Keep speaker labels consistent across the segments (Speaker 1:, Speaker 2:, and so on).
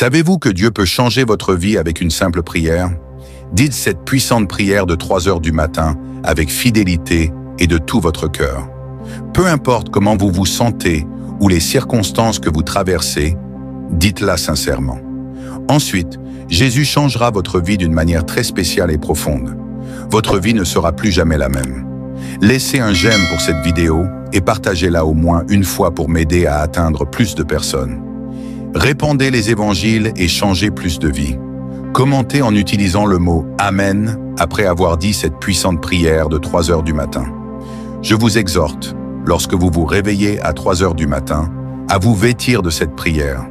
Speaker 1: Savez-vous que Dieu peut changer votre vie avec une simple prière? Dites cette puissante prière de 3 heures du matin avec fidélité et de tout votre cœur. Peu importe comment vous vous sentez ou les circonstances que vous traversez, dites-la sincèrement. Ensuite, Jésus changera votre vie d'une manière très spéciale et profonde. Votre vie ne sera plus jamais la même. Laissez un j'aime pour cette vidéo et partagez-la au moins une fois pour m'aider à atteindre plus de personnes. Répandez les évangiles et changez plus de vies. Commentez en utilisant le mot « Amen » après avoir dit cette puissante prière de 3 heures du matin. Je vous exhorte, lorsque vous vous réveillez à 3 heures du matin, à vous vêtir de cette prière.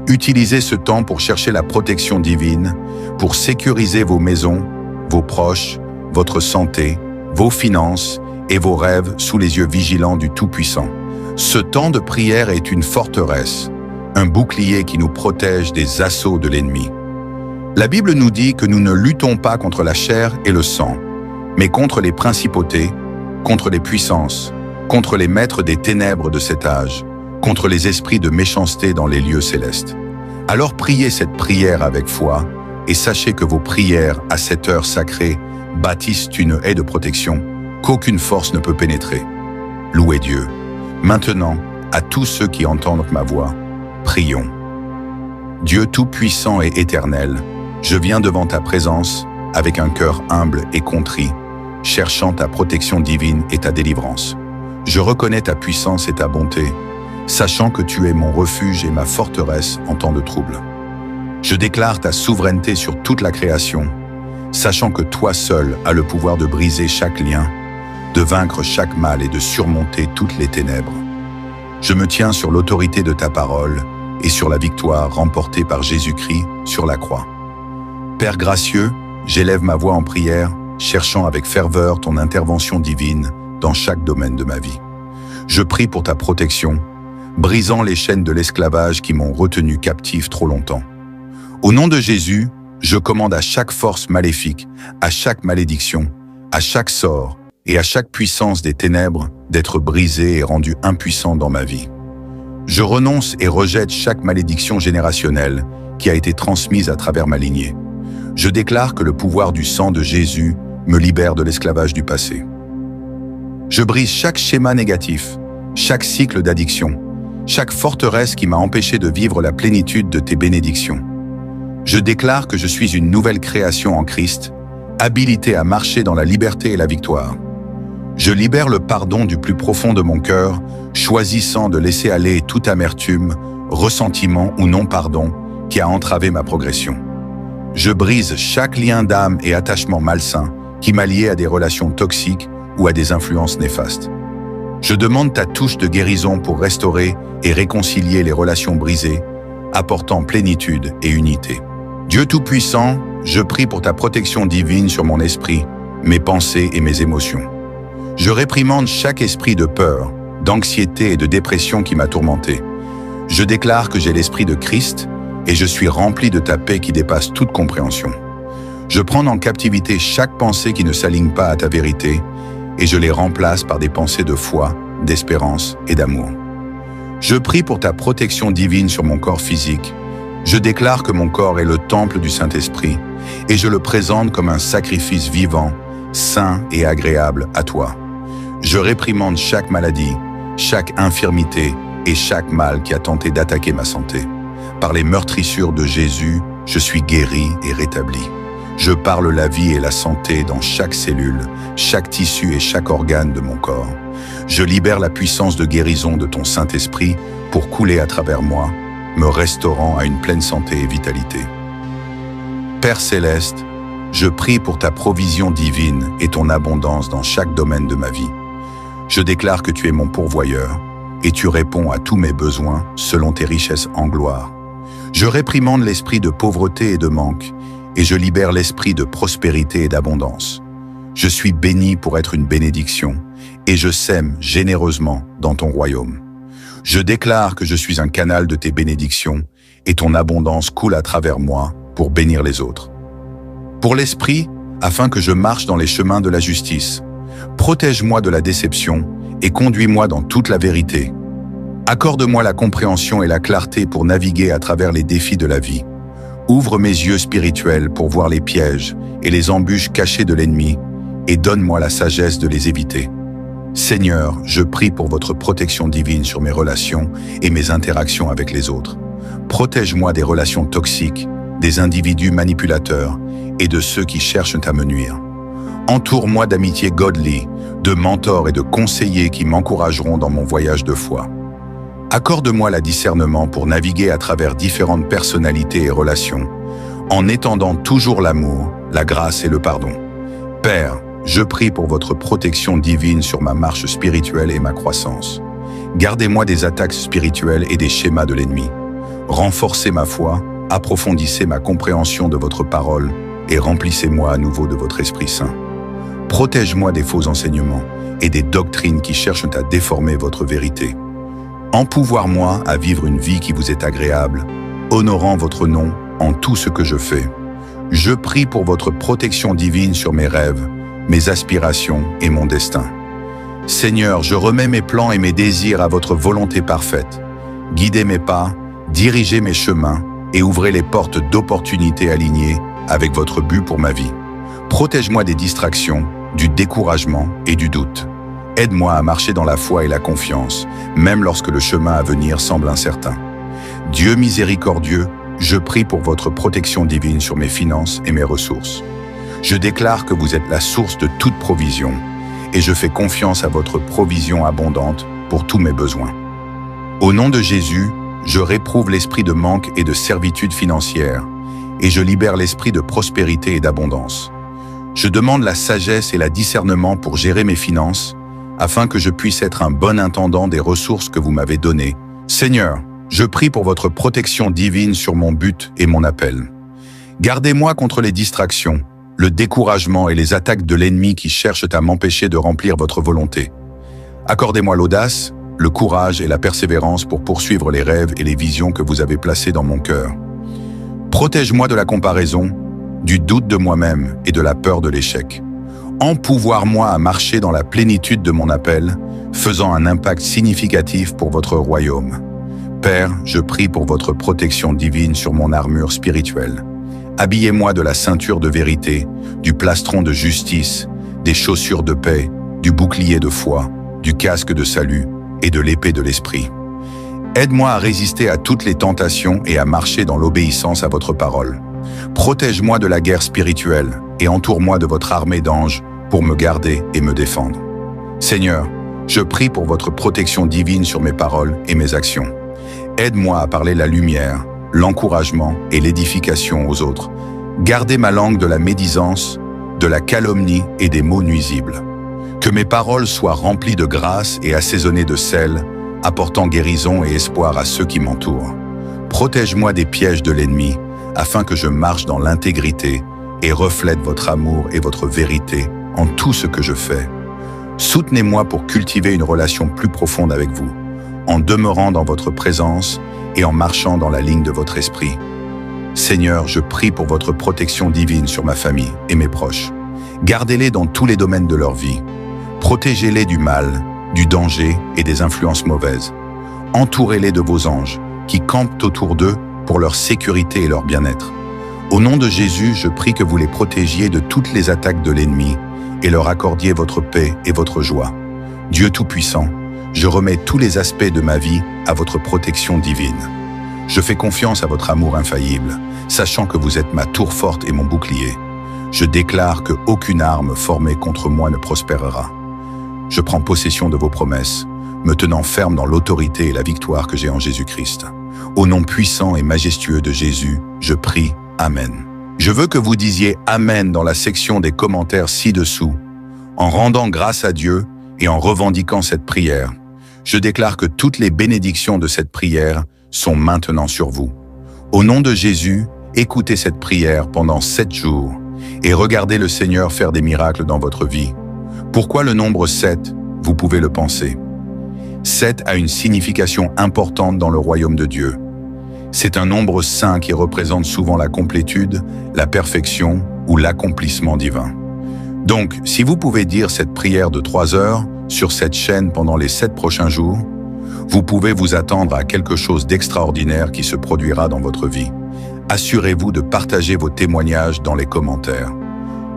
Speaker 1: Utilisez ce temps pour chercher la protection divine, pour sécuriser vos maisons, vos proches, votre santé, vos finances et vos rêves sous les yeux vigilants du Tout-Puissant. Ce temps de prière est une forteresse, un bouclier qui nous protège des assauts de l'ennemi. La Bible nous dit que nous ne luttons pas contre la chair et le sang, mais contre les principautés, contre les puissances, contre les maîtres des ténèbres de cet âge, contre les esprits de méchanceté dans les lieux célestes. Alors priez cette prière avec foi et sachez que vos prières à cette heure sacrée bâtissent une haie de protection qu'aucune force ne peut pénétrer. Louez Dieu. Maintenant, à tous ceux qui entendent ma voix, prions. Dieu tout-puissant et éternel, je viens devant ta présence avec un cœur humble et contrit, cherchant ta protection divine et ta délivrance. Je reconnais ta puissance et ta bonté, sachant que tu es mon refuge et ma forteresse en temps de trouble. Je déclare ta souveraineté sur toute la création, sachant que toi seul as le pouvoir de briser chaque lien, de vaincre chaque mal et de surmonter toutes les ténèbres. Je me tiens sur l'autorité de ta parole et sur la victoire remportée par Jésus-Christ sur la croix. Père gracieux, j'élève ma voix en prière, cherchant avec ferveur ton intervention divine dans chaque domaine de ma vie. Je prie pour ta protection, brisant les chaînes de l'esclavage qui m'ont retenu captif trop longtemps. Au nom de Jésus, je commande à chaque force maléfique, à chaque malédiction, à chaque sort et à chaque puissance des ténèbres d'être brisée et rendue impuissante dans ma vie. Je renonce et rejette chaque malédiction générationnelle qui a été transmise à travers ma lignée. Je déclare que le pouvoir du sang de Jésus me libère de l'esclavage du passé. Je brise chaque schéma négatif, chaque cycle d'addiction, chaque forteresse qui m'a empêché de vivre la plénitude de tes bénédictions. Je déclare que je suis une nouvelle création en Christ, habilitée à marcher dans la liberté et la victoire. Je libère le pardon du plus profond de mon cœur, choisissant de laisser aller toute amertume, ressentiment ou non-pardon qui a entravé ma progression. Je brise chaque lien d'âme et attachement malsain qui m'a lié à des relations toxiques ou à des influences néfastes. Je demande ta touche de guérison pour restaurer et réconcilier les relations brisées, apportant plénitude et unité. Dieu Tout-Puissant, je prie pour ta protection divine sur mon esprit, mes pensées et mes émotions. Je réprimande chaque esprit de peur, d'anxiété et de dépression qui m'a tourmenté. Je déclare que j'ai l'esprit de Christ et je suis rempli de ta paix qui dépasse toute compréhension. Je prends en captivité chaque pensée qui ne s'aligne pas à ta vérité et je les remplace par des pensées de foi, d'espérance et d'amour. Je prie pour ta protection divine sur mon corps physique. Je déclare que mon corps est le temple du Saint-Esprit et je le présente comme un sacrifice vivant, saint et agréable à toi. Je réprimande chaque maladie, chaque infirmité et chaque mal qui a tenté d'attaquer ma santé. Par les meurtrissures de Jésus, je suis guéri et rétabli. Je parle la vie et la santé dans chaque cellule, chaque tissu et chaque organe de mon corps. Je libère la puissance de guérison de ton Saint-Esprit pour couler à travers moi, me restaurant à une pleine santé et vitalité. Père céleste, je prie pour ta provision divine et ton abondance dans chaque domaine de ma vie. Je déclare que tu es mon pourvoyeur et tu réponds à tous mes besoins selon tes richesses en gloire. Je réprimande l'esprit de pauvreté et de manque et je libère l'esprit de prospérité et d'abondance. Je suis béni pour être une bénédiction et je sème généreusement dans ton royaume. Je déclare que je suis un canal de tes bénédictions et ton abondance coule à travers moi pour bénir les autres. Pour l'esprit, afin que je marche dans les chemins de la justice, protège-moi de la déception et conduis-moi dans toute la vérité. Accorde-moi la compréhension et la clarté pour naviguer à travers les défis de la vie. Ouvre mes yeux spirituels pour voir les pièges et les embûches cachées de l'ennemi et donne-moi la sagesse de les éviter. Seigneur, je prie pour votre protection divine sur mes relations et mes interactions avec les autres. Protège-moi des relations toxiques, des individus manipulateurs et de ceux qui cherchent à me nuire. Entoure-moi d'amitiés godly, de mentors et de conseillers qui m'encourageront dans mon voyage de foi. Accorde-moi le discernement pour naviguer à travers différentes personnalités et relations, en étendant toujours l'amour, la grâce et le pardon. Père, je prie pour votre protection divine sur ma marche spirituelle et ma croissance. Gardez-moi des attaques spirituelles et des schémas de l'ennemi. Renforcez ma foi, approfondissez ma compréhension de votre parole et remplissez-moi à nouveau de votre Esprit Saint. Protège-moi des faux enseignements et des doctrines qui cherchent à déformer votre vérité. Empouvoir-moi à vivre une vie qui vous est agréable, honorant votre nom en tout ce que je fais. Je prie pour votre protection divine sur mes rêves, mes aspirations et mon destin. Seigneur, je remets mes plans et mes désirs à votre volonté parfaite. Guidez mes pas, dirigez mes chemins et ouvrez les portes d'opportunités alignées avec votre but pour ma vie. Protège-moi des distractions, du découragement et du doute. Aide-moi à marcher dans la foi et la confiance, même lorsque le chemin à venir semble incertain. Dieu miséricordieux, je prie pour votre protection divine sur mes finances et mes ressources. Je déclare que vous êtes la source de toute provision et je fais confiance à votre provision abondante pour tous mes besoins. Au nom de Jésus, je réprouve l'esprit de manque et de servitude financière et je libère l'esprit de prospérité et d'abondance. Je demande la sagesse et le discernement pour gérer mes finances afin que je puisse être un bon intendant des ressources que vous m'avez données. Seigneur, je prie pour votre protection divine sur mon but et mon appel. Gardez-moi contre les distractions, le découragement et les attaques de l'ennemi qui cherchent à m'empêcher de remplir votre volonté. Accordez-moi l'audace, le courage et la persévérance pour poursuivre les rêves et les visions que vous avez placés dans mon cœur. Protège-moi de la comparaison, du doute de moi-même et de la peur de l'échec. Empouvoir-moi à marcher dans la plénitude de mon appel, faisant un impact significatif pour votre royaume. Père, je prie pour votre protection divine sur mon armure spirituelle. Habillez-moi de la ceinture de vérité, du plastron de justice, des chaussures de paix, du bouclier de foi, du casque de salut et de l'épée de l'esprit. Aide-moi à résister à toutes les tentations et à marcher dans l'obéissance à votre parole. Protège-moi de la guerre spirituelle et entoure-moi de votre armée d'anges pour me garder et me défendre. Seigneur, je prie pour votre protection divine sur mes paroles et mes actions. Aide-moi à parler la lumière, l'encouragement et l'édification aux autres. Gardez ma langue de la médisance, de la calomnie et des mots nuisibles. Que mes paroles soient remplies de grâce et assaisonnées de sel, apportant guérison et espoir à ceux qui m'entourent. Protège-moi des pièges de l'ennemi, afin que je marche dans l'intégrité et reflète votre amour et votre vérité en tout ce que je fais. Soutenez-moi pour cultiver une relation plus profonde avec vous, en demeurant dans votre présence et en marchant dans la ligne de votre esprit. Seigneur, je prie pour votre protection divine sur ma famille et mes proches. Gardez-les dans tous les domaines de leur vie. Protégez-les du mal, du danger et des influences mauvaises. Entourez-les de vos anges, qui campent autour d'eux pour leur sécurité et leur bien-être. Au nom de Jésus, je prie que vous les protégiez de toutes les attaques de l'ennemi et leur accordiez votre paix et votre joie. Dieu Tout-Puissant, je remets tous les aspects de ma vie à votre protection divine. Je fais confiance à votre amour infaillible, sachant que vous êtes ma tour forte et mon bouclier. Je déclare qu'aucune arme formée contre moi ne prospérera. Je prends possession de vos promesses, me tenant ferme dans l'autorité et la victoire que j'ai en Jésus-Christ. Au nom puissant et majestueux de Jésus, je prie. Amen. Je veux que vous disiez Amen dans la section des commentaires ci-dessous. En rendant grâce à Dieu et en revendiquant cette prière, je déclare que toutes les bénédictions de cette prière sont maintenant sur vous. Au nom de Jésus, écoutez cette prière pendant 7 jours et regardez le Seigneur faire des miracles dans votre vie. Pourquoi le nombre 7? Vous pouvez le penser. 7 a une signification importante dans le royaume de Dieu. C'est un nombre saint qui représente souvent la complétude, la perfection ou l'accomplissement divin. Donc, si vous pouvez dire cette prière de 3 heures sur cette chaîne pendant les 7 prochains jours, vous pouvez vous attendre à quelque chose d'extraordinaire qui se produira dans votre vie. Assurez-vous de partager vos témoignages dans les commentaires.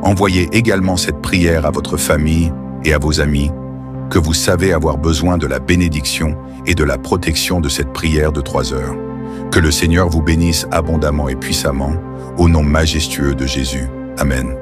Speaker 1: Envoyez également cette prière à votre famille et à vos amis que vous savez avoir besoin de la bénédiction et de la protection de cette prière de 3 heures. Que le Seigneur vous bénisse abondamment et puissamment, au nom majestueux de Jésus. Amen.